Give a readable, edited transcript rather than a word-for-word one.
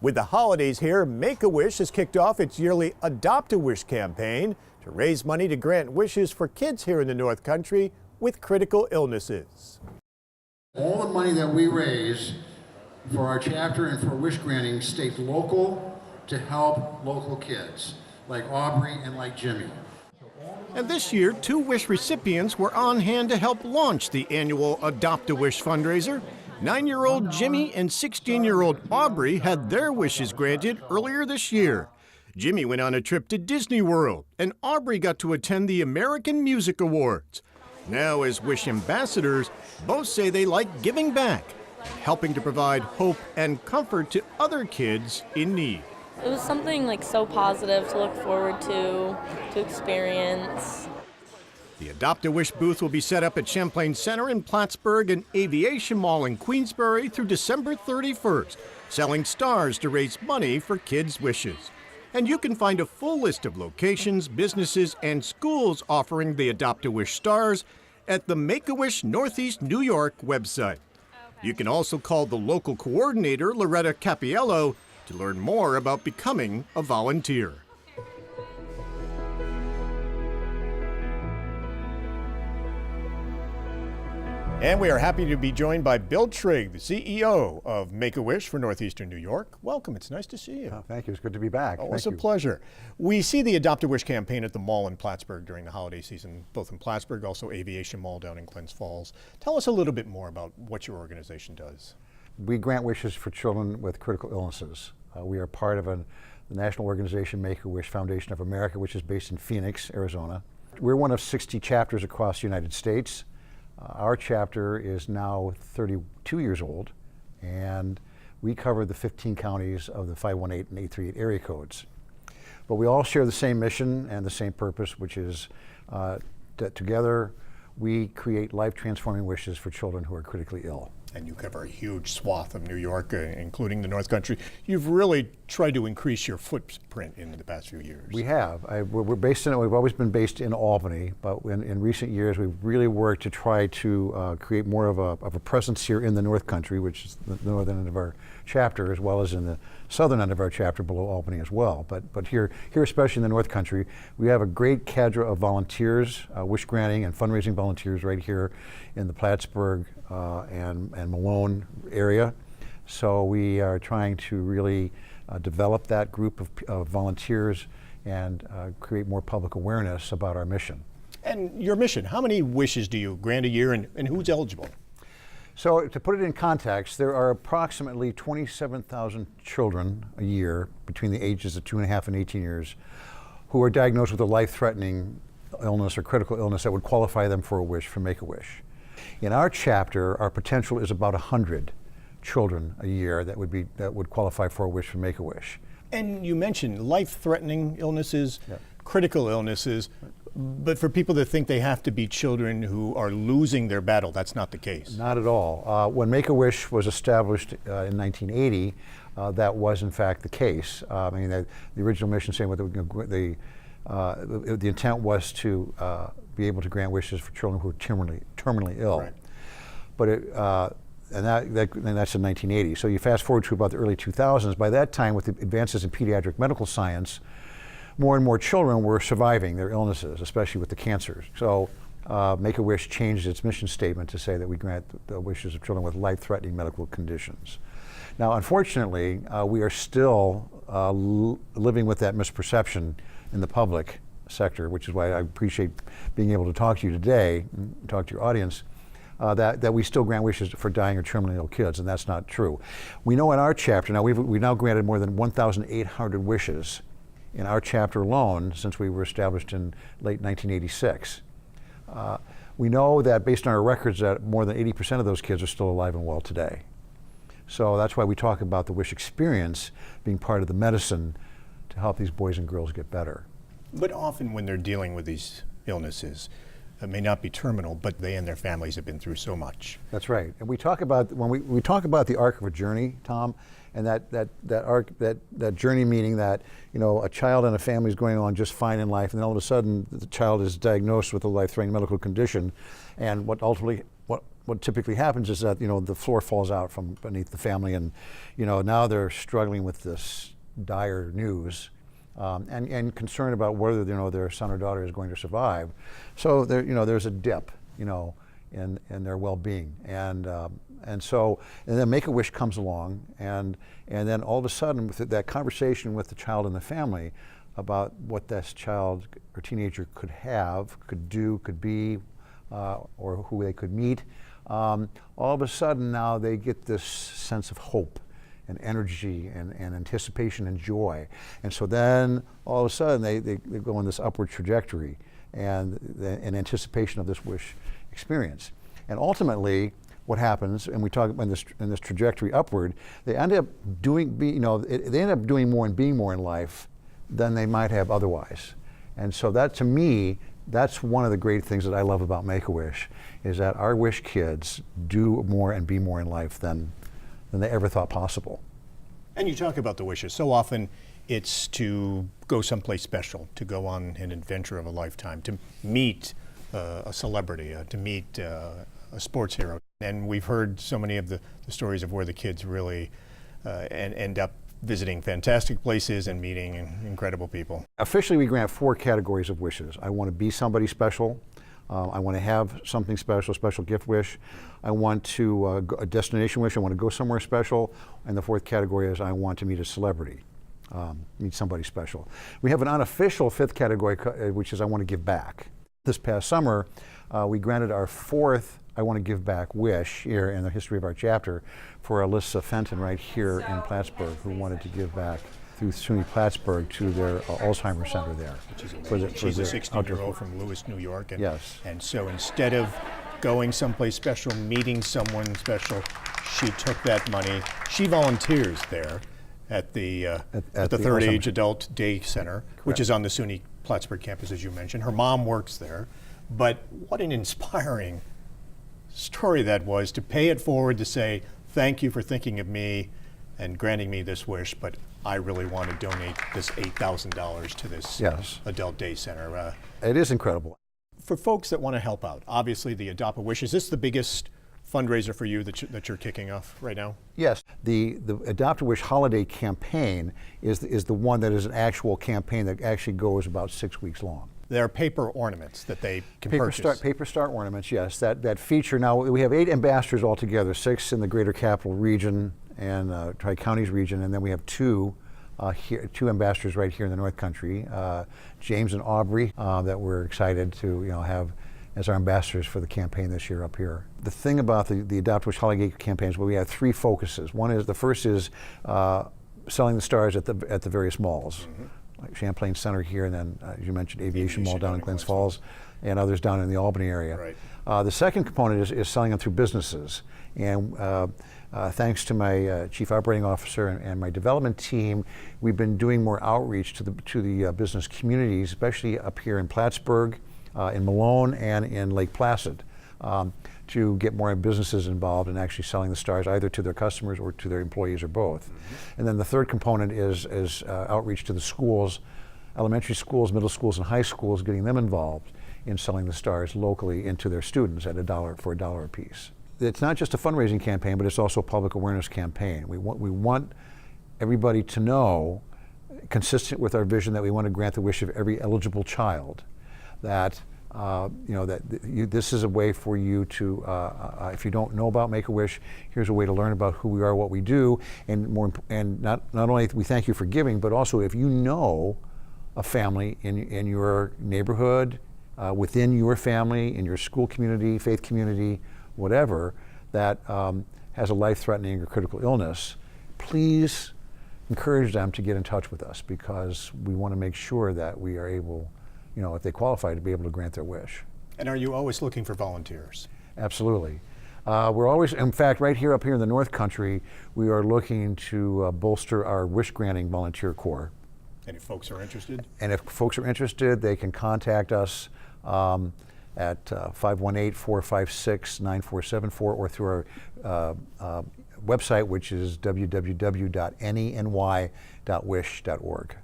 With the holidays here, Make-A-Wish has kicked off its yearly Adopt-A-Wish campaign to raise money to grant wishes for kids here in the North Country with critical illnesses. All the money that we raise for our chapter and for wish granting stays local to help local kids like Aubrey and like Jimmy. And this year, 2 wish recipients were on hand to help launch the annual Adopt-A-Wish fundraiser. 9-year-old Jimmy and 16-year-old Aubrey had their wishes granted earlier this year. Jimmy went on a trip to Disney World, and Aubrey got to attend the American Music Awards. Now, as Wish ambassadors, both say they like giving back, helping to provide hope and comfort to other kids in need. It was something so positive to look forward to experience. The Adopt-A-Wish booth will be set up at Champlain Center in Plattsburgh and Aviation Mall in Queensbury through December 31st, selling stars to raise money for kids' wishes. And you can find a full list of locations, businesses, and schools offering the Adopt-A-Wish stars at the Make-A-Wish Northeast New York website. You can also call the local coordinator, Lorretta Cappiello, to learn more about becoming a volunteer. And we are happy to be joined by Bill Trigg, the CEO of Make-A-Wish for Northeastern New York. Welcome, it's nice to see you. Oh, thank you, it's good to be back. Oh, it's a pleasure. We see the Adopt-A-Wish campaign at the mall in Plattsburgh during the holiday season, both in Plattsburgh, also Aviation Mall down in Glens Falls. Tell us a little bit more about what your organization does. We grant wishes for children with critical illnesses. We are part of the national organization Make-A-Wish Foundation of America, which is based in Phoenix, Arizona. We're one of 60 chapters across the United States. Our chapter is now 32 years old, and we cover the 15 counties of the 518 and 838 area codes. But we all share the same mission and the same purpose, which is that together we create life-transforming wishes for children who are critically ill. And you cover a huge swath of New York, including the North Country. You've really tried to increase your footprint in the past few years. We have. We've always been based in Albany, but in recent years we've really worked to try to create more of a presence here in the North Country, which is the northern end of our chapter, as well as in the southern end of our chapter below Albany as well. But here especially in the North Country, we have a great cadre of volunteers, wish granting and fundraising volunteers right here in the Plattsburgh and Malone area. So we are trying to really develop that group of volunteers and create more public awareness about our mission. And your mission, how many wishes do you grant a year, and who's eligible? So to put it in context, there are approximately 27,000 children a year between the ages of 2.5 and 18 years who are diagnosed with a life-threatening illness or critical illness that would qualify them for a wish from Make-A-Wish. In our chapter, our potential is about 100 children a year that would qualify for a wish from Make-A-Wish. And you mentioned life-threatening illnesses, Yep. critical illnesses, but for people that think they have to be children who are losing their battle, that's not the case. Not at all. When Make-A-Wish was established in 1980, that was in fact the case. The original mission statement, the intent was to be able to grant wishes for children who are terminally ill. Right. But that's in 1980. So you fast forward to about the early 2000s. By that time, with the advances in pediatric medical science, more and more children were surviving their illnesses, especially with the cancers. So Make-A-Wish changed its mission statement to say that we grant the wishes of children with life-threatening medical conditions. Now, unfortunately, we are still living with that misperception in the public sector, which is why I appreciate being able to talk to you today, talk to your audience, that we still grant wishes for dying or terminally ill kids, and that's not true. We know in our chapter, now we've now granted more than 1,800 wishes in our chapter alone since we were established in late 1986. We know that based on our records that more than 80% of those kids are still alive and well today. So that's why we talk about the wish experience being part of the medicine to help these boys and girls get better. But often when they're dealing with these illnesses, it may not be terminal, but they and their families have been through so much. That's right. And we talk about, when we talk about the arc of a journey, Tom, and that journey meaning that, a child and a family is going on just fine in life, and then all of a sudden the child is diagnosed with a life-threatening medical condition, and what what typically happens is that, the floor falls out from beneath the family, and, now they're struggling with this dire news, and concerned about whether, their son or daughter is going to survive. So there, there's a dip, in their well-being, and then Make-A-Wish comes along, and then all of a sudden, with that conversation with the child and the family about what this child or teenager could have, could do, could be, or who they could meet, all of a sudden now they get this sense of hope and energy and anticipation and joy. And so then all of a sudden they go on this upward trajectory and in anticipation of this wish experience. And ultimately what happens, and we talk about in this trajectory upward, they end up doing, they end up doing more and being more in life than they might have otherwise. And so that, to me, that's one of the great things that I love about Make-A-Wish, is that our Wish kids do more and be more in life than they ever thought possible. And you talk about the wishes. So often it's to go someplace special, to go on an adventure of a lifetime, to meet a celebrity, to meet a sports hero. And we've heard so many of the stories of where the kids really end up visiting fantastic places and meeting incredible people. Officially, we grant 4 categories of wishes. I want to be somebody special. I want to have something special, special gift wish. I want to a destination wish. I want to go somewhere special. And the 4th category is I want to meet a celebrity, meet somebody special. We have an unofficial 5th category, which is I want to give back. This past summer, we granted our 4th I want to give back wish here in the history of our chapter for Alyssa Fenton right here in Plattsburgh, who wanted to give back through SUNY Plattsburgh to their Alzheimer's Center there. She's a 16-year-old from Lewis, New York. And, yes. And so instead of going someplace special, meeting someone special, she took that money. She volunteers there at the Third Age Adult Day Center, which is on the SUNY Plattsburgh campus, as you mentioned. Her mom works there. But what an inspiring story that was, to pay it forward, to say, thank you for thinking of me and granting me this wish, but I really want to donate this $8,000 to this Adult Day Center. It is incredible. For folks that want to help out, obviously the Adopt a Wish, is this the biggest fundraiser for you that you're kicking off right now? Yes, the Adopt a Wish holiday campaign is the one that is an actual campaign that actually goes about 6 weeks long. There are paper ornaments that they can purchase. Paper Star ornaments, yes, that feature. Now, we have 8 ambassadors altogether, 6 in the Greater Capital Region and Tri-Counties region, and then we have 2 ambassadors right here in the North Country, James and Aubrey, that we're excited to have as our ambassadors for the campaign this year up here. The thing about the Adopt a Wish holiday campaigns, we have 3 focuses. The first is selling the stars at the various malls. Mm-hmm. Like Champlain Center here, and then, as you mentioned, Aviation Mall down in Glens Falls, and others down in the Albany area. Right. The second component is selling them through businesses. And thanks to my Chief Operating Officer and my development team, we've been doing more outreach to the business communities, especially up here in Plattsburgh, in Malone, and in Lake Placid, to get more businesses involved in actually selling the stars either to their customers or to their employees or both. Mm-hmm. And then the third component is outreach to the schools, elementary schools, middle schools, and high schools, getting them involved in selling the stars locally into their students at $1 a piece. It's not just a fundraising campaign, but it's also a public awareness campaign. We want everybody to know, consistent with our vision that we want to grant the wish of every eligible child, that this is a way for you to, if you don't know about Make-A-Wish, here's a way to learn about who we are, what we do, and not only we thank you for giving, but also if you know a family in your neighborhood, within your family, in your school community, faith community, whatever, that has a life-threatening or critical illness, please encourage them to get in touch with us, because we want to make sure that we are able, if they qualify, to be able to grant their wish. And are you always looking for volunteers? Absolutely. We're always, in fact, right here up here in the North Country, we are looking to bolster our wish granting volunteer corps. And if folks are interested? And if folks are interested, they can contact us at 518-456-9474 or through our website, which is www.neny.wish.org.